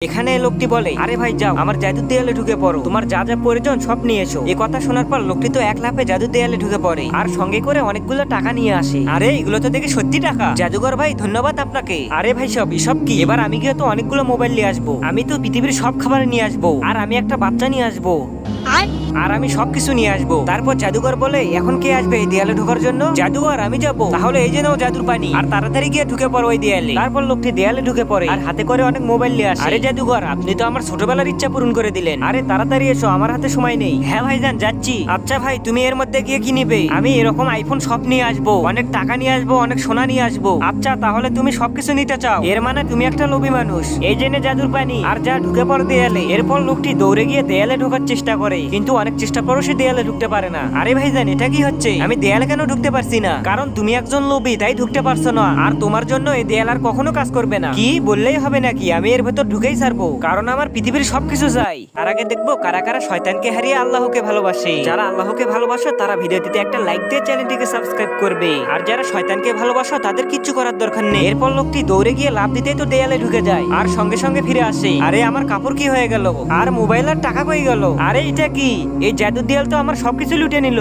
এখানে লোকটি বলে, আরে ভাই যাও, আমার জাদুর দেয়ালে ঢুকে পড়ো, তোমার যা যা প্রয়োজন সব নিয়ে এসো। এ কথা শোনার পর লোকটি তো এক লাফে জাদুর দেয়ালে ঢুকে পড়ে আর সঙ্গে করে অনেকগুলো টাকা নিয়ে আসে। আরে এগুলো তো দেখি সত্যি টাকা, জাদুঘর ভাই ধন্যবাদ আপনাকে। আরে ভাই সব এসব কি? এবার আমি গিয়ে তো অনেকগুলো মোবাইল নিয়ে আসবো, আমি তো পৃথিবীর সব খাবার নিয়ে আসবো, আর আমি একটা বাচ্চা নিয়ে আসবো, আর আমি সবকিছু নিয়ে আসবো। তারপর জাদুঘর বলে, এখন কে আসবে এই দেয়ালে ঢোকার জন্য? জাদুঘর আমি যাবো, তাহলে এই যে নাও জাদুর পানি, আর তাড়াতাড়ি গিয়ে ঢুকে পড়ো ওই দেয়ালে। তারপর লোকটি দেয়ালে ঢুকে পড়ে আর হাতে করে অনেক মোবাইল নিয়ে আসে। আরে জাদুঘর, আপনি তো আমার ছোটবেলার ইচ্ছা পূরণ করে দিলেন। আরে তাড়াতাড়ি এসো, আমার হাতে সময় নেই। হ্যাঁ ভাইজান যাচ্ছি। আচ্ছা ভাই, তুমি এর মধ্যে গিয়ে কি নিবে? আমি এরকম আইফোন সব নিয়ে আসবো, অনেক টাকা নিয়ে আসবো, অনেক সোনা নিয়ে আসবো। আচ্ছা তাহলে তুমি সবকিছু নিতে চাও, এর মানে তুমি একটা লোভী মানুষ। এই জেনে জাদুর পানি, আর যা ঢুকে পড়ো দেয়ালে। এরপর লোকটি দৌড়ে গিয়ে দেয়ালে ঢোকার চেষ্টা করে, কিন্তু অনেক চেষ্টা পরও সে দেয়ালে ঢুকতে পারে না। আরে ভাইজান এটা কি হচ্ছে? আমি দেয়ালে কেন ঢুকতে পারছি না? কারণ তুমি একজন লোভী, তাই ঢুকতে পারছো না, আর তোমার জন্য এই দেয়াল আর কখনো কাজ করবে না। কি বললেই হবে নাকি? আমি এর ভেতর ঢুকেই ছাড়বো, কারণ আমার পৃথিবীর সবকিছু চাই। তার আগে দেখবো কারা কারা শয়তানকে হারিয়ে আল্লাহকে ভালোবাসে। যারা আল্লাহকে ভালোবাসো তারা ভিডিওটিতে একটা লাইক দিয়ে চ্যানেলটিকে সাবস্ক্রাইব করবে, আর যারা শয়তানকে ভালোবাসো তাদের কিচ্ছু করার দরকার নেই। এরপর লোকটি দৌড়ে গিয়ে লাফ দিতেই তো দেয়ালে ঢুকে যায় আর সঙ্গে সঙ্গে ফিরে আসে। আরে আমার কাপড় কি হয়ে গেল? আর মোবাইল আর টাকা কই গেল? আরে এটা কি? এই জাদুর দেয়াল তো আমার সবকিছু লুটে নিল।